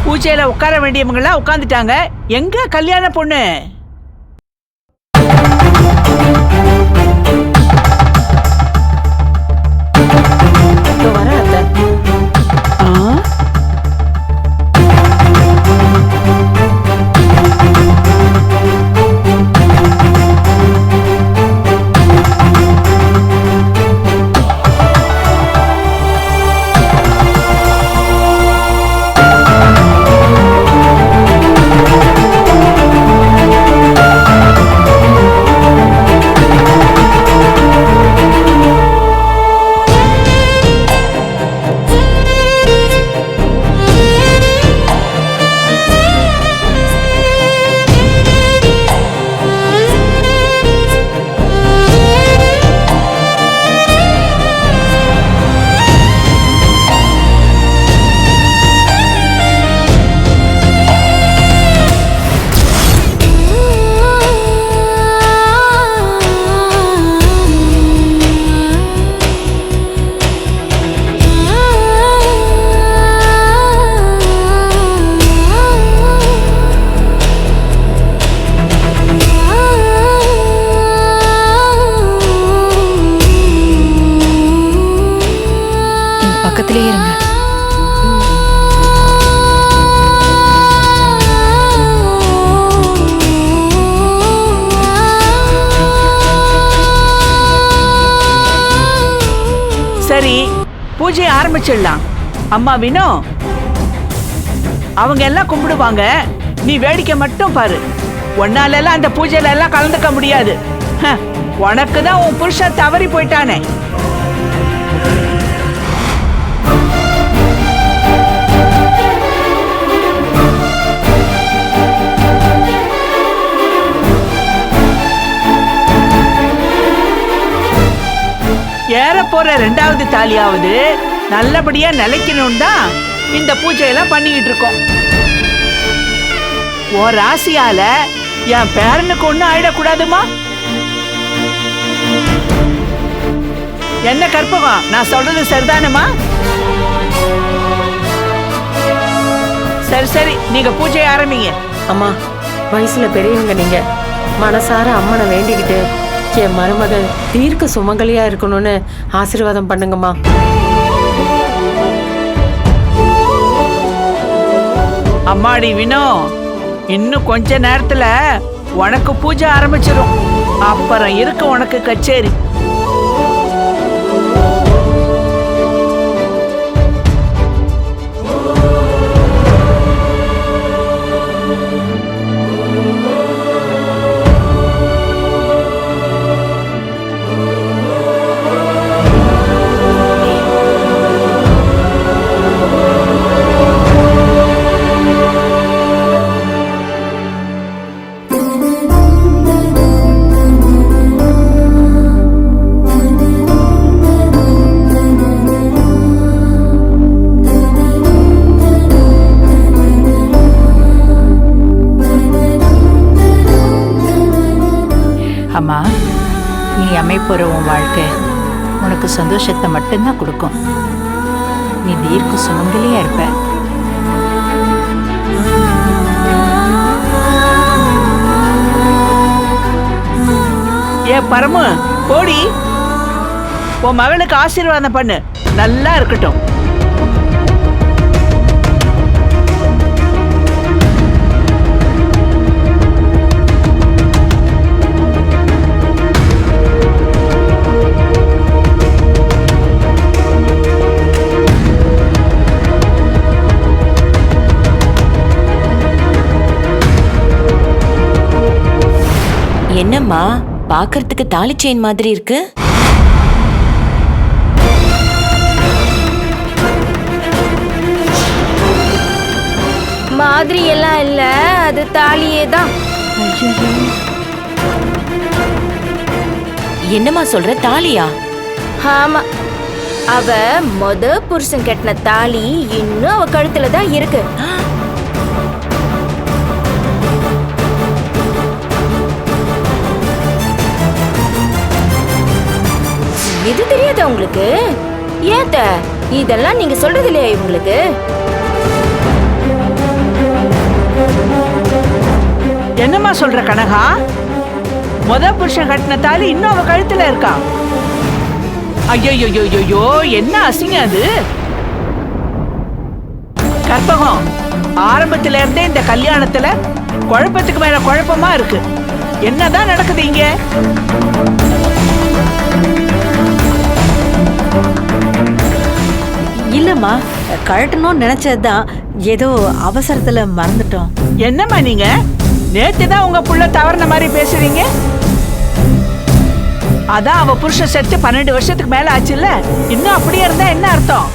பூஜையில உட்கார வேண்டியவங்களா உட்காந்துட்டாங்க. எங்க கல்யாண பொண்ணு? வர அத்தை. பக்கத்திலேயே இருங்க. சரி, பூஜையை ஆரம்பிச்சிடலாம். அம்மா வினோ, அவங்க எல்லாம் கும்பிடுவாங்க, நீ வேடிக்கை மட்டும் பாரு. உன்னால எல்லாம் அந்த பூஜையில எல்லாம் கலந்துக்க முடியாது. உனக்கு தான் உன் புருஷன் தவறி போயிட்டானே. ஏற போற 2வது தாலியாவது நல்லபடியா நிலைக்கணும் தான் இந்த பூஜையெல்லாம் பண்ணிக்கிட்டு இருக்கோம். ஓ ராசியால என் பேரனுக்கு ஒண்ணும் ஆயிடக்கூடாதுமா. என்ன கற்பகம், நான் சொல்றது சரிதானமா? சரி சரி, நீங்க பூஜையை ஆரம்பிங்க. அம்மா, வயசுல பெரியவங்க நீங்க. மனசார அம்மனை வேண்டிக்கிட்டு என் மருமகள் தீர்க்க சுமங்கலியா இருக்கணும்னு ஆசீர்வாதம் பண்ணுங்கம்மா. அம்மாடி வினோ, இன்னும் கொஞ்ச நேரத்துல உனக்கு பூஜை ஆரம்பிச்சிடும். அப்புறம் இருக்கு உனக்கு கச்சேரி. அம்மா, நீ அமைப்புற உன் வாழ்க்கை உனக்கு சந்தோஷத்தை மட்டும்தான் கொடுக்கும். நீ தீர்க்க சுமங்கலியா இருப்ப. ஏ பரமு, போடி, உன் மகளுக்கு ஆசீர்வாதம் பண்ணு. நல்லா இருக்கட்டும். என்னம்மா பாக்குறதுக்கு தாலி செயின் மாதிரி இருக்கு? மாதிரி எல்லாம் இல்ல, அது தாலியே தான். என்னம்மா சொல்ற, தாலியா? ஆமா, அவ புருஷன் கட்டின தாலி இன்னும் அவ கழுத்துல தான் இருக்கு. இது தெரியாதா உங்களுக்கு? ஏத்த இதெல்லாம் நீங்க சொல்றது இல்லையா இவங்களுக்கு? என்னம்மா சொல்ற கனகா? புருஷன் கட்டின தாலி இன்னும் அவ கழுத்துல இருக்கா? ஐயோ, என்ன அசிங்கம் அது? கற்பகம், ஆரம்பத்துல இருந்தே இந்த கல்யாணத்துல குழப்பத்துக்கு மேல குழப்பமா இருக்கு. என்னதான் நடக்குது இங்க? இல்லம்மா, கழட்டணும்னு நினைச்சதுதான், ஏதோ அவசரத்துல மறந்துட்டோம். என்னம்மா நீங்க நேத்துதான் உங்க புள்ள தவறுன மாதிரி பேசுறீங்க? அதான் அவ புருஷன் செத்து 12 வருஷத்துக்கு மேல ஆச்சுல்ல, இன்னும் அப்படியே இருந்தா என்ன அர்த்தம்?